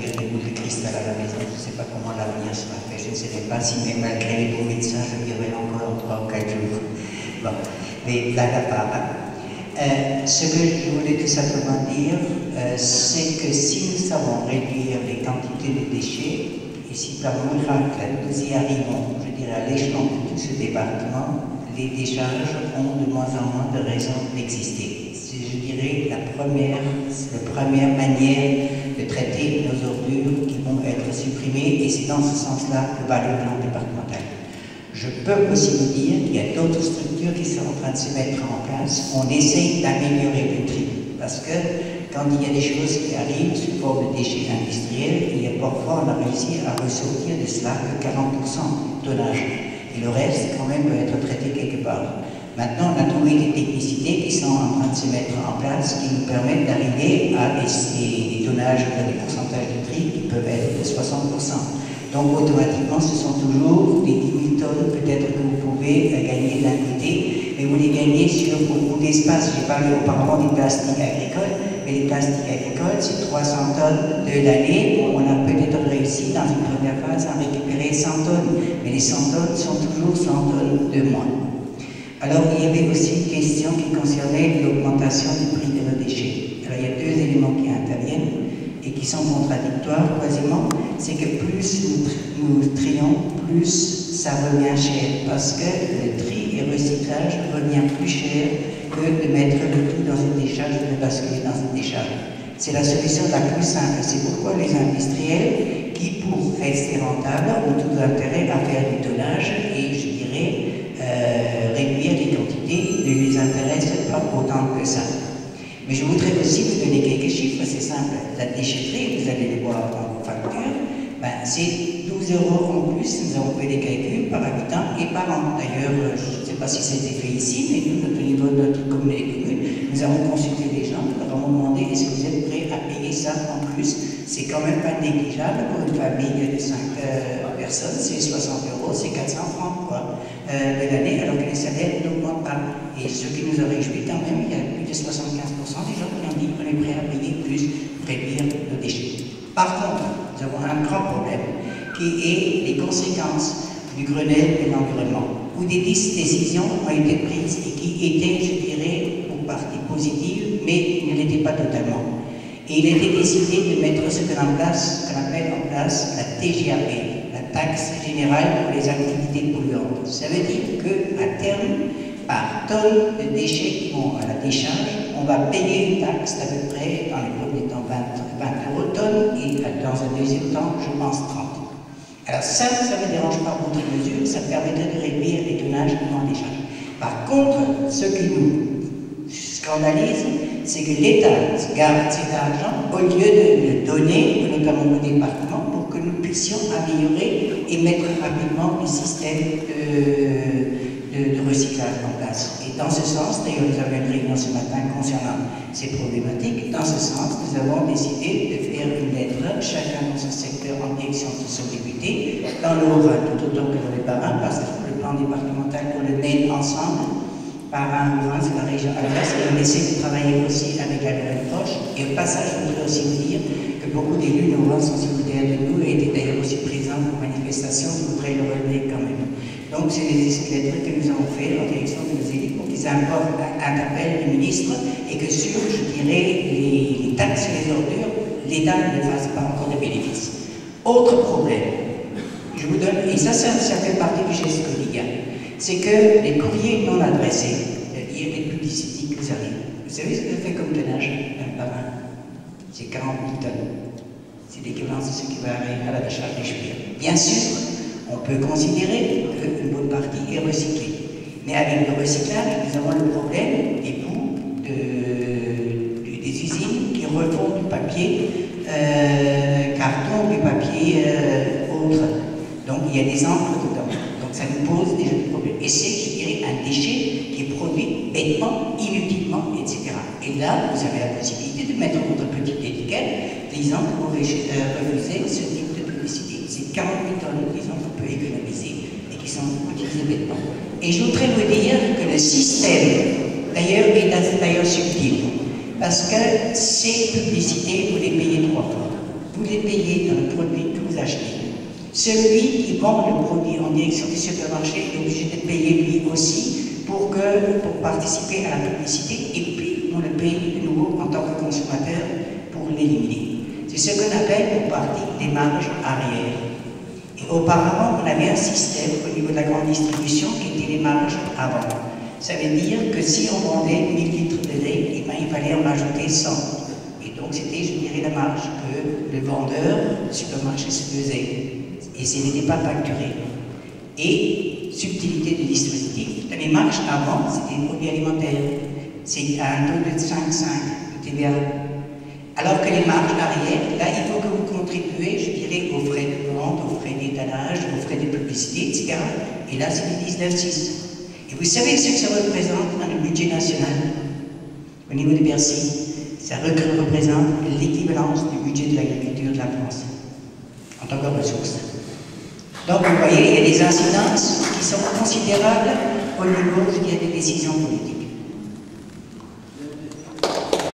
produire des boules de cristal à la maison. Je ne sais pas comment l'avenir sera fait, je ne sais même pas si, mais malgré les bons médecins, je vivrai encore 3 ou 4 jours. Bon, mais blague à part. Ce que je voulais tout simplement dire, c'est que si nous savons réduire les quantités de déchets, et si par miracle nous y arrivons, je dirais à l'échelon de tout ce département, les décharges ont de moins en moins de raisons d'exister. C'est, je dirais, la première manière de traiter nos ordures qui vont être supprimées, et c'est dans ce sens-là que va le plan départemental. Je peux aussi vous dire qu'il y a d'autres structures qui sont en train de se mettre en place. On essaye d'améliorer le tri, parce que quand il y a des choses qui arrivent sous forme de déchets industriels, il y a parfois, on a réussi à ressortir de cela que 40% de tonnage. Et le reste, quand même, peut être traité quelque part. Maintenant, on a trouvé des technicités qui sont en train de se mettre en place, qui nous permettent d'arriver à des tonnages, des pourcentages de tri qui peuvent être de 60%. Donc, automatiquement, ce sont toujours des 10 000 tonnes, peut-être que vous pouvez gagner d'un côté, mais vous les gagnez sur beaucoup d'espace. J'ai parlé auparavant des plastiques agricoles, mais les plastiques agricoles, c'est 300 tonnes de l'année. On a peut-être réussi dans une première phase à récupérer 100 tonnes, mais les 100 tonnes sont toujours 100 tonnes de moins. Alors, il y avait aussi une question qui concernait l'augmentation du prix de nos déchets. Alors, il y a 2 éléments qui interviennent et qui sont contradictoires, quasiment. C'est que plus nous trions, plus ça revient cher, parce que le tri et le recyclage revient plus cher que de mettre le tout dans une décharge ou de basculer dans une décharge. C'est la solution la plus simple. C'est pourquoi les industriels, qui pour rester rentables, ont tout intérêt à faire du tonnage et, je dirais, réduire les quantités ne les intéresse pas autant que ça. Mais je voudrais aussi vous donner quelques chiffres, c'est simple. La déchetterie, vous allez les voir en facture, c'est 12 € en plus, nous avons fait des calculs par habitant et par an. D'ailleurs, je ne sais pas si c'était fait ici, mais nous, au niveau de notre commune, nous avons consulté les gens, nous leur avons demandé est-ce que vous êtes prêts à payer ça en plus. C'est quand même pas négligeable pour une famille de 5 personnes, c'est 60 €, c'est 400 francs quoi, de l'année, alors que les salaires n'augmentent pas. Et ce qui nous a réjoui quand même, il y a plus de 75% des gens qui ont dit qu'on est prêts à payer plus pour réduire nos déchets. Par contre, nous avons un grand problème qui est les conséquences du Grenelle de l'environnement, où des décisions ont été prises et qui étaient, je dirais, pour partie positive, mais ne l'étaient pas totalement. Et il a été décidé de mettre ce qu'on appelle en place la TGAP, la taxe générale pour les activités polluantes. Ça veut dire qu'à terme, par tonne de déchets qui vont à la décharge, on va payer une taxe d'à peu près, dans les premiers temps, 20 € tonne, et dans un deuxième temps, je pense 30. Alors ça ne me dérange pas votre mesure, ça permettrait de réduire les tonnages en décharge. Par contre, ce qui nous scandalise, c'est que l'État garde cet argent au lieu de le donner, notamment au département, pour que nous puissions améliorer et mettre rapidement le système de recyclage en place. Et dans ce sens, d'ailleurs nous avons une réunion ce matin concernant ces problématiques, dans ce sens nous avons décidé de faire une lettre, chacun dans son secteur en direction de son député, dans le Haut-Rhin tout autant que dans les Bas-Rhin, parce que le plan départemental pour le mener ensemble, par Haut-Rhin, c'est la région Alsace, et on essaie de travailler aussi avec la Lorraine proche. Et au passage, je voudrais aussi vous dire que beaucoup d'élus de Haut-Rhin sont solidaires de nous et étaient d'ailleurs aussi présents aux manifestations, je voudrais le relever quand même. Donc, c'est des lettres que nous avons fait en direction de nos élus pour qu'ils interpellent le ministre et que sur, je dirais, les taxes et les ordures, l'État ne fasse pas encore de bénéfices. Autre problème, je vous donne, et ça fait partie du geste quotidien, c'est que les courriers non adressés, c'est-à-dire les publicités qui vous arrivent, vous savez ce que ça fait comme tonnage d'un parrain? C'est 40 000 tonnes. C'est l'équivalent de ce qui va arriver à la décharge des Chouières. Bien sûr, on peut considérer qu'une bonne partie est recyclée. Mais avec le recyclage, nous avons le problème des bouts des usines qui refont du papier carton, du papier autre. Donc il y a des encres dedans. Donc ça nous pose déjà des problèmes. Et c'est, je dirais, un déchet qui est produit bêtement, inutilement, etc. Et là, vous avez la possibilité de mettre votre petite étiquette disant que vous refusez ce type de publicité. C'est 40 000 tonnes, disons, qu'on peut économiser et qui sont utilisées bêtement. Et je voudrais vous dire que le système, d'ailleurs, est d'ailleurs subtil. Parce que ces publicités, vous les payez 3 fois. Vous vous êtes payé dans le produit que vous achetez. Celui qui vend le produit en direction du supermarché est obligé de payer lui aussi pour participer à la publicité, et puis on le paye de nouveau en tant que consommateur pour l'éliminer. C'est ce qu'on appelle pour partie des marges arrière. Et auparavant, on avait un système au niveau de la grande distribution qui était les marges avant. Ça veut dire que si on vendait 1000 litres de lait, eh ben, il fallait en rajouter 100. Et donc c'était, je dirais, la marge que le vendeur du supermarché se faisait. Et ce n'était pas facturé. Et, subtilité du dispositif, les marges avant, c'était des produits alimentaires. C'est à un taux de 5,5 de TVA. Alors que les marges arrière, là, il faut que vous contribuez, je dirais, aux frais de vente, aux frais d'étalage, aux frais de publicité, etc. Et là, c'est du 19,6. Et vous savez ce que ça représente dans le budget national au niveau de Bercy? Ça représente l'équivalence du budget de l'agriculture de la France en tant que ressource. Donc vous voyez, il y a des incidences qui sont considérables au niveau, je dirais, des décisions